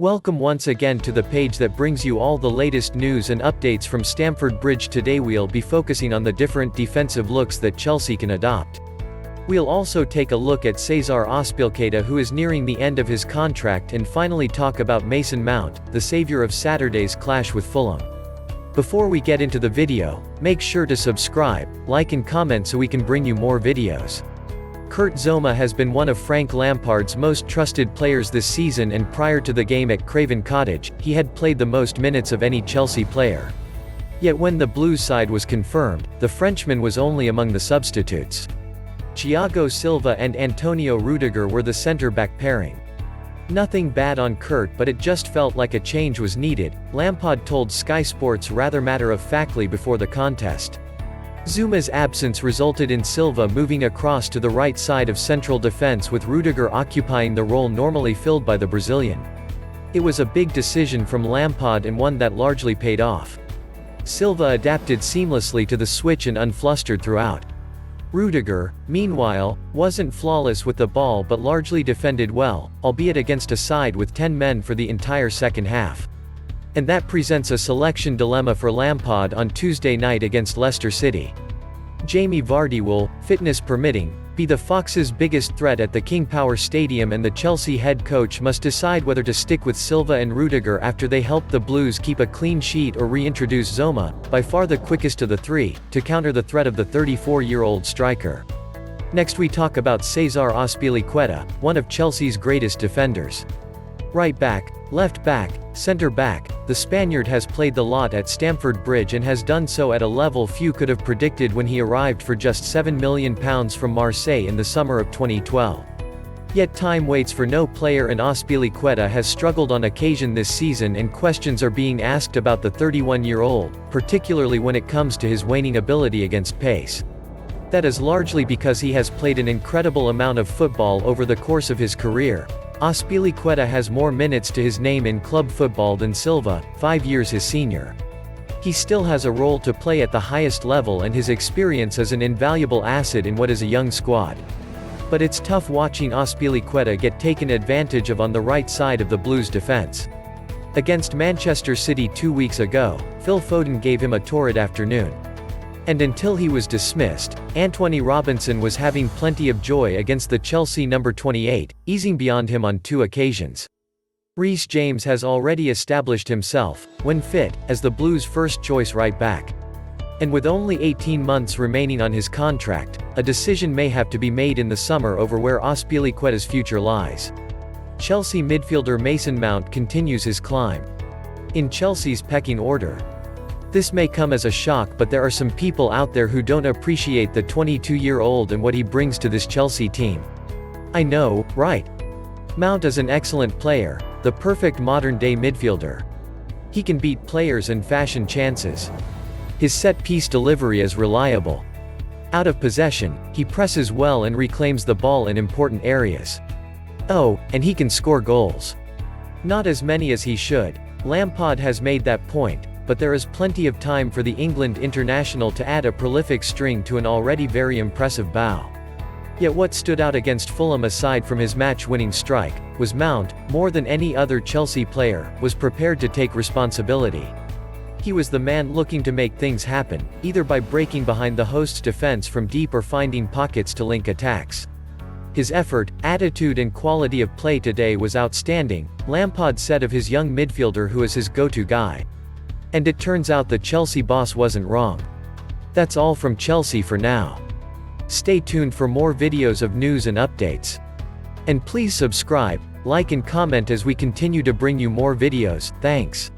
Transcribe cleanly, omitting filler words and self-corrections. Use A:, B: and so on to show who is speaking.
A: Welcome once again to the page that brings you all the latest news and updates from Stamford Bridge. Today we'll be focusing on the different defensive looks that Chelsea can adopt. We'll also take a look at Cesar Azpilicueta, who is nearing the end of his contract, and finally talk about Mason Mount, the savior of Saturday's clash with Fulham. Before we get into the video, make sure to subscribe, like and comment so we can bring you more videos. Zouma has been one of Frank Lampard's most trusted players this season, and prior to the game at Craven Cottage, he had played the most minutes of any Chelsea player. Yet when the Blues side was confirmed, the Frenchman was only among the substitutes. Thiago Silva and Antonio Rudiger were the centre-back pairing. Nothing bad on Kurt, but it just felt like a change was needed, Lampard told Sky Sports rather matter-of-factly before the contest. Zouma's absence resulted in Silva moving across to the right side of central defense, with Rudiger occupying the role normally filled by the Brazilian. It was a big decision from Lampard and one that largely paid off. Silva adapted seamlessly to the switch and unflustered throughout. Rudiger, meanwhile, wasn't flawless with the ball but largely defended well, albeit against a side with 10 men for the entire second half. And that presents a selection dilemma for Lampard on Tuesday night against Leicester City. Jamie Vardy will, fitness permitting, be the Foxes' biggest threat at the King Power Stadium, and the Chelsea head coach must decide whether to stick with Silva and Rudiger after they helped the Blues keep a clean sheet, or reintroduce Zouma, by far the quickest of the three, to counter the threat of the 34-year-old striker. Next we talk about Cesar Azpilicueta, one of Chelsea's greatest defenders. Right back, left back, centre back, the Spaniard has played the lot at Stamford Bridge and has done so at a level few could have predicted when he arrived for just £7 million from Marseille in the summer of 2012. Yet time waits for no player, and Azpilicueta has struggled on occasion this season, and questions are being asked about the 31-year-old, particularly when it comes to his waning ability against pace. That is largely because he has played an incredible amount of football over the course of his career. Azpilicueta has more minutes to his name in club football than Silva, 5 years his senior. He still has a role to play at the highest level, and his experience is an invaluable asset in what is a young squad. But it's tough watching Azpilicueta get taken advantage of on the right side of the Blues' defense. Against Manchester City 2 weeks ago, Phil Foden gave him a torrid afternoon. And until he was dismissed, Antonee Robinson was having plenty of joy against the Chelsea number 28, easing beyond him on 2 occasions. Reece James has already established himself, when fit, as the Blues' first-choice right-back. And with only 18 months remaining on his contract, a decision may have to be made in the summer over where Azpilicueta's future lies. Chelsea midfielder Mason Mount continues his climb in Chelsea's pecking order. This may come as a shock, but there are some people out there who don't appreciate the 22-year-old and what he brings to this Chelsea team. I know, right? Mount is an excellent player, the perfect modern-day midfielder. He can beat players and fashion chances. His set-piece delivery is reliable. Out of possession, he presses well and reclaims the ball in important areas. Oh, and he can score goals. Not as many as he should. Lampard has made that point, but there is plenty of time for the England international to add a prolific string to an already very impressive bow. Yet what stood out against Fulham, aside from his match-winning strike, was Mount, more than any other Chelsea player, was prepared to take responsibility. He was the man looking to make things happen, either by breaking behind the host's defense from deep or finding pockets to link attacks. His effort, attitude and quality of play today was outstanding, Lampard said of his young midfielder who is his go-to guy. And it turns out the Chelsea boss wasn't wrong. That's all from Chelsea for now. Stay tuned for more videos of news and updates. And please subscribe, like and comment as we continue to bring you more videos. Thanks.